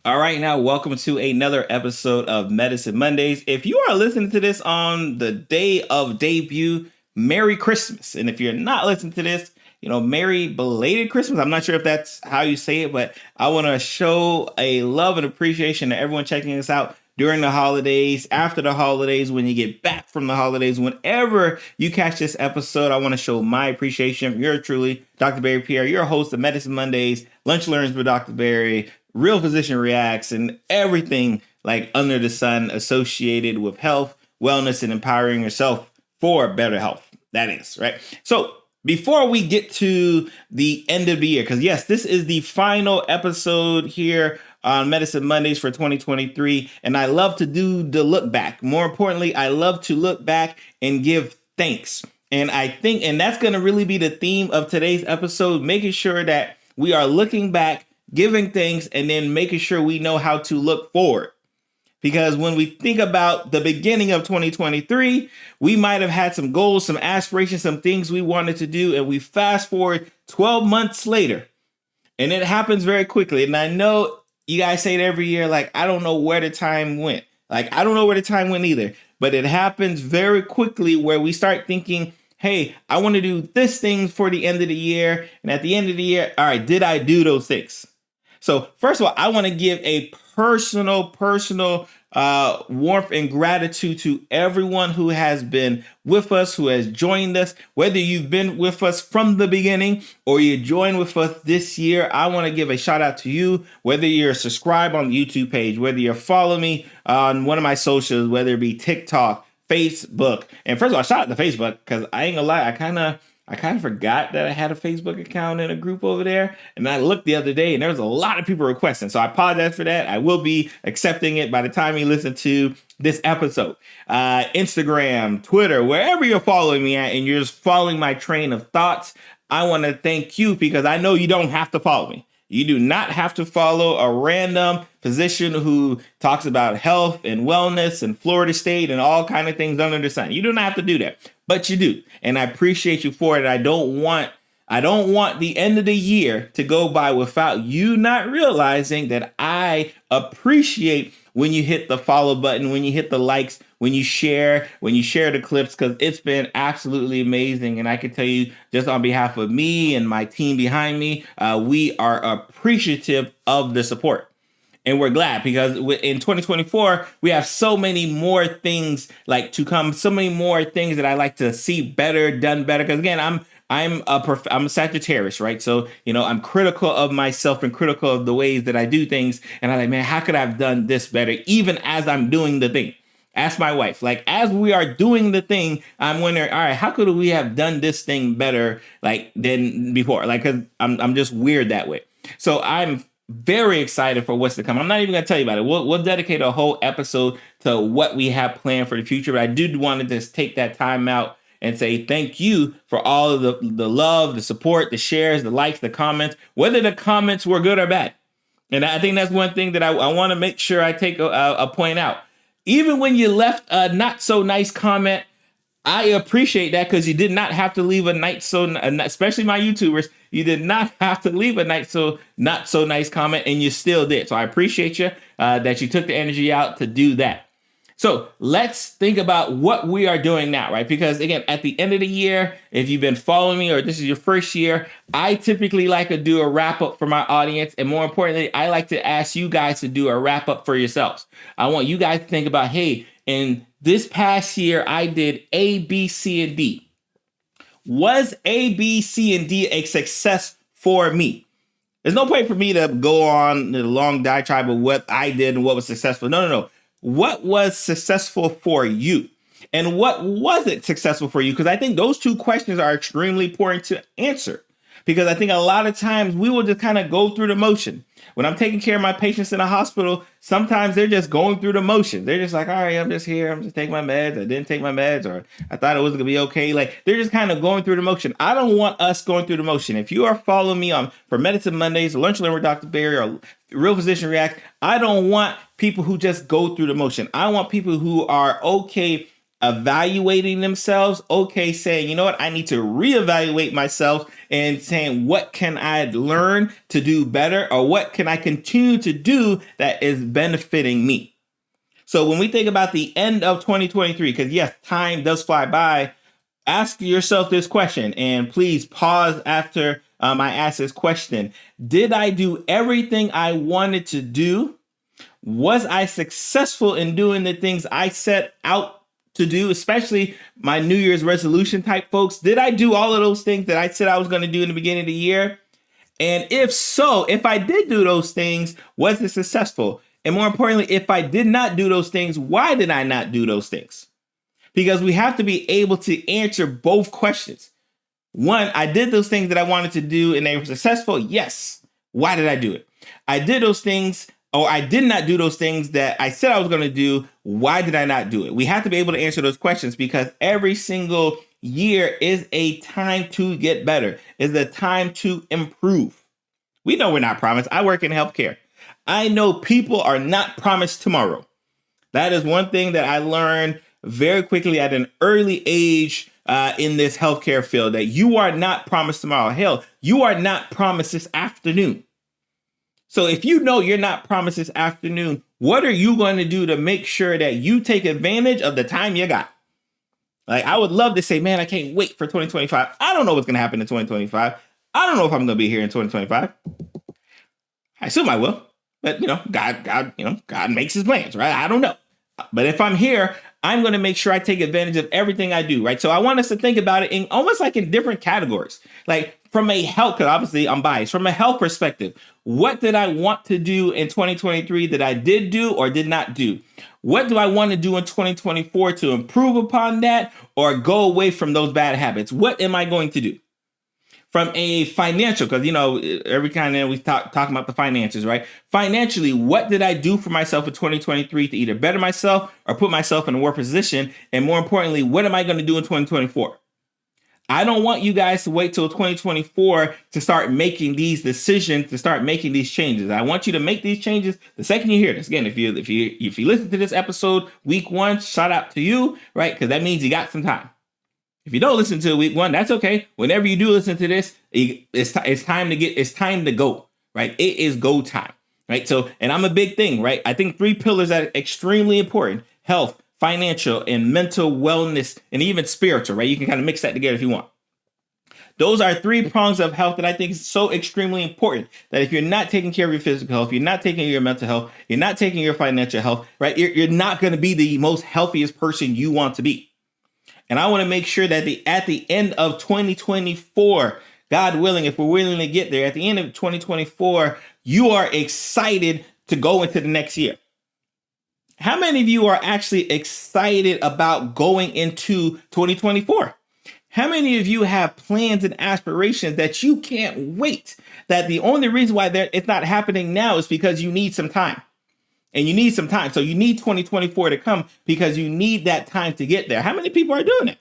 All right, now welcome to another episode of Medicine Mondays. If you are listening to this on the day of debut, Merry Christmas. And if you're not listening to this, Merry belated Christmas. I'm not sure if that's how you say it, but I want to show a love and appreciation to everyone checking us out during the holidays, after the holidays, when you get back from the holidays, whenever you catch this episode. I want to show my appreciation. You're truly Dr. Barry Pierre, your host of Medicine Mondays, Lunch Learns with Dr. Barry, Real Physician Reacts, and everything like under the sun associated with health, wellness, and empowering yourself for better health. That is, right? So before we get to the end of the year, because yes, this is the final episode here on Medicine Mondays for 2023, and I love to do the look back. More importantly, I love to look back and give thanks. And I think, and that's going to really be the theme of today's episode, making sure that we are looking back, giving thanks, and then making sure we know how to look forward. Because when we think about the beginning of 2023, we might have had some goals, some aspirations, some things we wanted to do, and we fast forward 12 months later, and it happens very quickly. And I know you guys say it every year, like, I don't know where the time went. Like, I don't know where the time went either, but it happens very quickly where we start thinking, hey, I want to do this thing for the end of the year. And at the end of the year, all right, did I do those things? So first of all, I want to give a personal warmth and gratitude to everyone who has been with us, who has joined us, whether you've been with us from the beginning or you joined with us this year. I want to give a shout out to you, whether you're subscribed on the YouTube page, whether you're following me on one of my socials, whether it be TikTok, Facebook. And first of all, shout out to Facebook, because I ain't gonna lie, I kind of forgot that I had a Facebook account in a group over there. And I looked the other day and there was a lot of people requesting. So I apologize for that. I will be accepting it by the time you listen to this episode. Instagram, Twitter, wherever you're following me at and you're just following my train of thoughts, I want to thank you, because I know you don't have to follow me. You do not have to follow a random physician who talks about health and wellness and Florida State and all kind of things under the sun. You do not have to do that, but you do. And I appreciate you for it. I don't want the end of the year to go by without you not realizing that I appreciate when you hit the follow button, when you hit the likes, when you share the clips, because it's been absolutely amazing. And I can tell you, just on behalf of me and my team behind me, we are appreciative of the support. And we're glad, because in 2024, we have so many more things like to come, so many more things that I like to see better, done better. Because again, I'm a Sagittarius, right? So, I'm critical of myself and critical of the ways that I do things. And I'm like, man, how could I have done this better, even as I'm doing the thing? Ask my wife. Like, as we are doing the thing, I'm wondering, all right, how could we have done this thing better, like, than before? Like, because I'm just weird that way. So I'm very excited for what's to come. I'm not even going to tell you about it. We'll dedicate a whole episode to what we have planned for the future. But I did want to just take that time out and say thank you for all of the love, the support, the shares, the likes, the comments, whether the comments were good or bad. And I think that's one thing that I want to make sure I take a point out. Even when you left a not so nice comment, I appreciate that, because you did not have to leave especially my YouTubers, you did not have to leave a not so nice comment, and you still did. So I appreciate you that you took the energy out to do that. So let's think about what we are doing now, right? Because again, at the end of the year, if you've been following me or this is your first year, I typically like to do a wrap up for my audience. And more importantly, I like to ask you guys to do a wrap up for yourselves. I want you guys to think about, hey, in this past year, I did A, B, C, and D. Was A, B, C, and D a success for me? There's no point for me to go on the long diatribe of what I did and what was successful. No. What was successful for you? And what wasn't successful for you? Because I think those two questions are extremely important to answer. Because I think a lot of times we will just kind of go through the motion. When I'm taking care of my patients in a hospital, sometimes they're just going through the motion. They're just like, all right, I'm just here. I'm just taking my meds. I didn't take my meds, or I thought it was going to be okay. Like, they're just kind of going through the motion. I don't want us going through the motion. If you are following me for Medicine Mondays, or Lunch Learn with Dr. Barry, or Real Physician React, I don't want people who just go through the motion. I want people who are okay evaluating themselves, okay, saying, you know what, I need to reevaluate myself and saying, what can I learn to do better, or what can I continue to do that is benefiting me? So when we think about the end of 2023, because yes, time does fly by, ask yourself this question, and please pause after I ask this question. Did I do everything I wanted to do? Was I successful in doing the things I set out to do, especially my New Year's resolution type folks? Did I do all of those things that I said I was going to do in the beginning of the year? And if so, if I did do those things, was it successful? And more importantly, if I did not do those things, why did I not do those things? Because we have to be able to answer both questions. One, I did those things that I wanted to do and they were successful. Yes. Why did I do it? I did those things, or I did not do those things that I said I was going to do. Why did I not do it? We have to be able to answer those questions, because every single year is a time to get better, is a time to improve. We know we're not promised. I work in healthcare. I know people are not promised tomorrow. That is one thing that I learned very quickly at an early age in this healthcare field, that you are not promised tomorrow. Hell, you are not promised this afternoon. So if you know you're not promised this afternoon, what are you going to do to make sure that you take advantage of the time you got? Like, I would love to say, man, I can't wait for 2025. I don't know what's going to happen in 2025. I don't know if I'm going to be here in 2025. I assume I will. But, God makes his plans, right? I don't know. But if I'm here, I'm going to make sure I take advantage of everything I do, right? So I want us to think about it in almost like in different categories. Like from a health, because obviously I'm biased, from a health perspective, what did I want to do in 2023 that I did do or did not do? What do I want to do in 2024 to improve upon that or go away from those bad habits? What am I going to do? From a financial, because, every kind of we talking about the finances, right? Financially, what did I do for myself in 2023 to either better myself or put myself in a worse position? And more importantly, what am I going to do in 2024? I don't want you guys to wait till 2024 to start making these decisions, to start making these changes. I want you to make these changes the second you hear this. Again, if you listen to this episode week 1, shout out to you, right? Because that means you got some time. If you don't listen to week 1, that's okay. Whenever you do listen to this, it's time to go, right? It is go time, right? So, and I'm a big thing, right? I think 3 pillars that are extremely important: health, financial, and mental wellness, and even spiritual, right? You can kind of mix that together if you want. Those are 3 prongs of health that I think is so extremely important, that if you're not taking care of your physical health, you're not taking care of your mental health, you're not taking care of your financial health, right? You're not going to be the most healthiest person you want to be. And I want to make sure that at the end of 2024, God willing, if we're willing to get there, at the end of 2024, you are excited to go into the next year. How many of you are actually excited about going into 2024? How many of you have plans and aspirations that you can't wait? That the only reason why it's not happening now is because you need some time. And you need some time. So you need 2024 to come because you need that time to get there. How many people are doing it?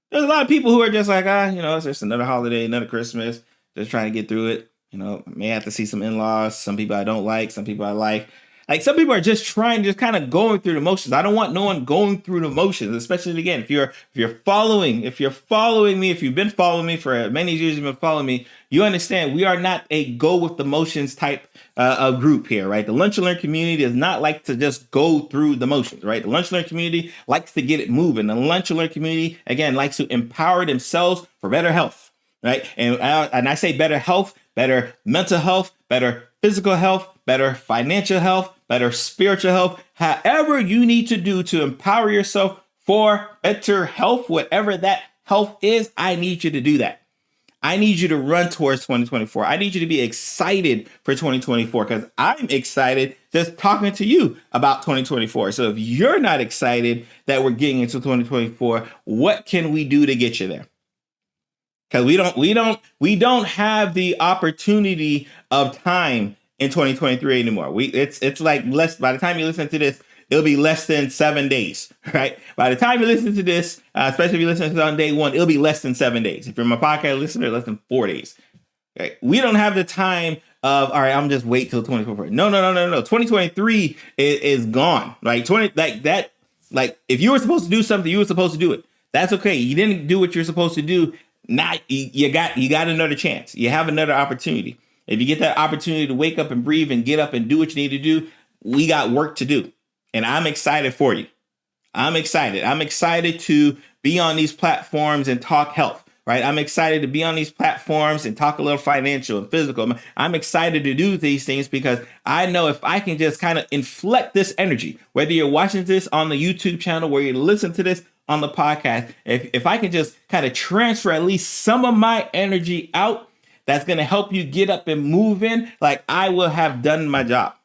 There's a lot of people who are just like, it's just another holiday, another Christmas, just trying to get through it. May have to see some in-laws. Some people I don't like, some people I like. Like some people are just kind of going through the motions. I don't want no one going through the motions, especially again, if you're following me, if you've been following me for many years, you've been following me, you understand we are not a go with the motions type of group here, right? The Lunch and Learn community does not like to just go through the motions, right? The Lunch and Learn community likes to get it moving. The Lunch and Learn community, again, likes to empower themselves for better health, right? And I say better health, better mental health, better physical health, better financial health, better spiritual health, however you need to do to empower yourself for better health, whatever that health is, I need you to do that. I need you to run towards 2024. I need you to be excited for 2024 because I'm excited just talking to you about 2024. So if you're not excited that we're getting into 2024, what can we do to get you there? Because we don't have the opportunity of time in 2023 anymore. It's like less. By the time you listen to this, it'll be less than 7 days, right? By the time you listen to this, especially if you listen to it on day 1, it'll be less than 7 days. If you're my podcast listener, less than 4 days. Okay? We don't have the time of, all right, I'm just wait till 2024. No. 2023 is gone. Like that Like if you were supposed to do something, you were supposed to do it. That's okay. You didn't do what you're supposed to do. Now you got another chance. You have another opportunity. If you get that opportunity to wake up and breathe and get up and do what you need to do, we got work to do. And I'm excited for you. I'm excited. I'm excited to be on these platforms and talk health, right? I'm excited to be on these platforms and talk a little financial and physical. I'm excited to do these things because I know if I can just kind of inflect this energy, whether you're watching this on the YouTube channel, where you listen to this on the podcast, if I can just kind of transfer at least some of my energy out, that's going to help you get up and move in, like I will have done my job.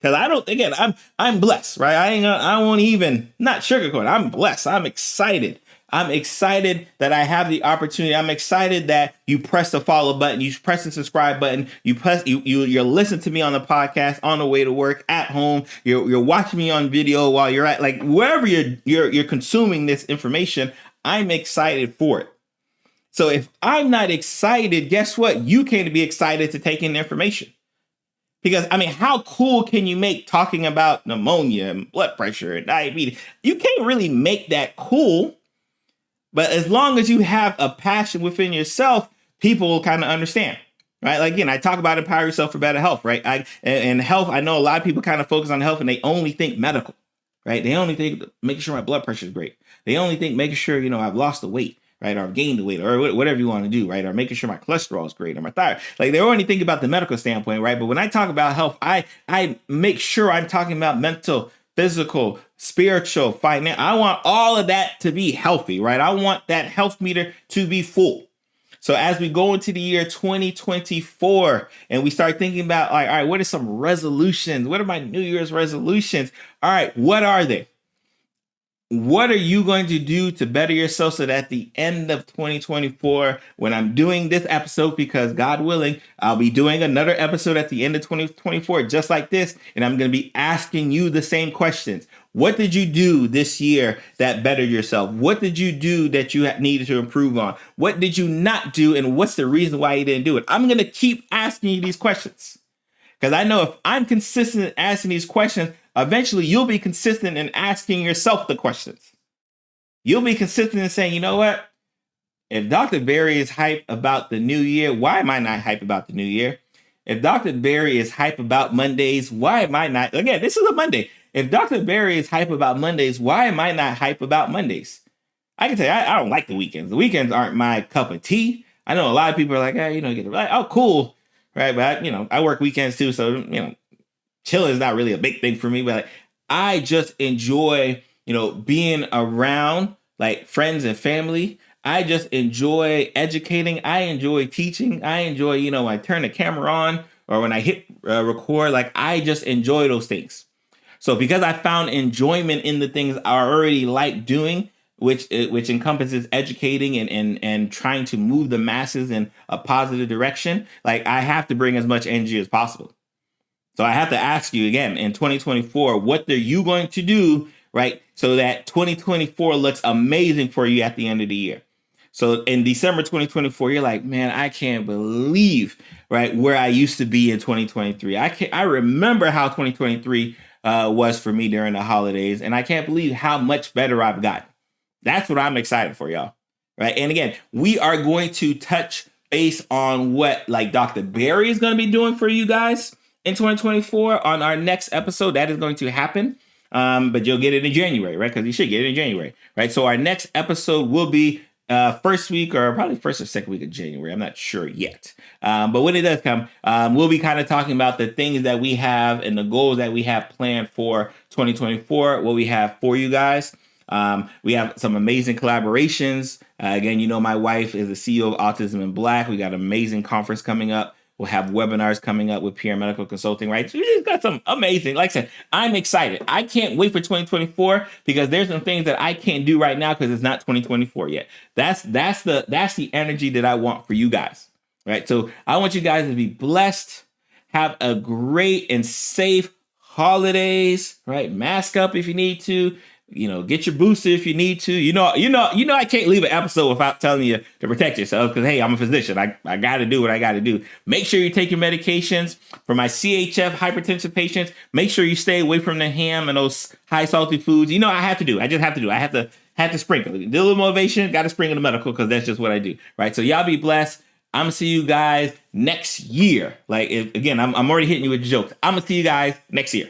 Because I'm blessed, right? I won't even, not sugarcoat. I'm blessed. I'm excited. I'm excited that I have the opportunity. I'm excited that you press the follow button, you press the subscribe button, you're listening to me on the podcast on the way to work, at home. You're watching me on video while you're at, like, wherever you're consuming this information. I'm excited for it. So if I'm not excited, guess what? You can be excited to take in the information. Because, I mean, how cool can you make talking about pneumonia and blood pressure and diabetes? You can't really make that cool. But as long as you have a passion within yourself, people will kind of understand, right? Like, again, I talk about empower yourself for better health, right? And health, I know a lot of people kind of focus on health and they only think medical, right? They only think making sure my blood pressure is great. They only think making sure, I've lost the weight, right? Or I've gained the weight, or whatever you want to do, right? Or making sure my cholesterol is great, or my thyroid. Like, they only think about the medical standpoint, right? But when I talk about health, I make sure I'm talking about mental, physical, spiritual, financial. I want all of that to be healthy, right? I want that health meter to be full. So as we go into the year 2024 and we start thinking about, like, all right, what are some resolutions? What are my New Year's resolutions? All right, what are they? What are you going to do to better yourself so that at the end of 2024, when I'm doing this episode, because God willing, I'll be doing another episode at the end of 2024, just like this, and I'm going to be asking you the same questions. What did you do this year that bettered yourself? What did you do that you needed to improve on? What did you not do, and what's the reason why you didn't do it? I'm going to keep asking you these questions because I know if I'm consistent in asking these questions, eventually you'll be consistent in asking yourself the questions. You'll be consistent in saying, you know what? If Dr. Barry is hype about the new year, why am I not hype about the new year? If Dr. Barry is hype about Mondays, why am I not? Again, this is a Monday. If Dr. Barry is hype about Mondays, why am I not hype about Mondays? I can tell you, I don't like the weekends. The weekends aren't my cup of tea. I know a lot of people are like, hey, get it right. Oh, cool. Right. But, I work weekends too. So, chilling is not really a big thing for me, but I just enjoy, being around like friends and family. I just enjoy educating. I enjoy teaching. I enjoy, when I turn the camera on or when I hit record, like I just enjoy those things. So because I found enjoyment in the things I already like doing, which encompasses educating and trying to move the masses in a positive direction, like I have to bring as much energy as possible. So I have to ask you again in 2024, what are you going to do, right? So that 2024 looks amazing for you at the end of the year. So in December 2024, you're like, man, I can't believe, right, where I used to be in 2023. I remember how 2023 was for me during the holidays, and I can't believe how much better I've gotten. That's what I'm excited for, y'all. Right. And again, we are going to touch base on what like Dr. Barry is going to be doing for you guys in 2024 on our next episode. That is going to happen. But you'll get it in January, right? Because you should get it in January, right? So our next episode will be first week or probably first or second week of January. I'm not sure yet. But when it does come, we'll be kind of talking about the things that we have and the goals that we have planned for 2024, what we have for you guys. We have some amazing collaborations. Again, my wife is the CEO of Autism in Black. We got an amazing conference coming up. We'll have webinars coming up with PR Medical Consulting, right? So we just got some amazing, like I said, I'm excited. I can't wait for 2024 because there's some things that I can't do right now because it's not 2024 yet. That's the energy that I want for you guys, right? So I want you guys to be blessed, have a great and safe holidays, right? Mask up if you need to. Get your booster if you need to. I can't leave an episode without telling you to protect yourself because, hey, I'm a physician. I got to do what I got to do. Make sure you take your medications. For my CHF hypertensive patients, make sure you stay away from the ham and those high salty foods. I have to do. I just have to do. I have to sprinkle. Do a little motivation. Got to sprinkle the medical because that's just what I do. Right. So y'all be blessed. I'm gonna see you guys next year. I'm already hitting you with jokes. I'm gonna see you guys next year.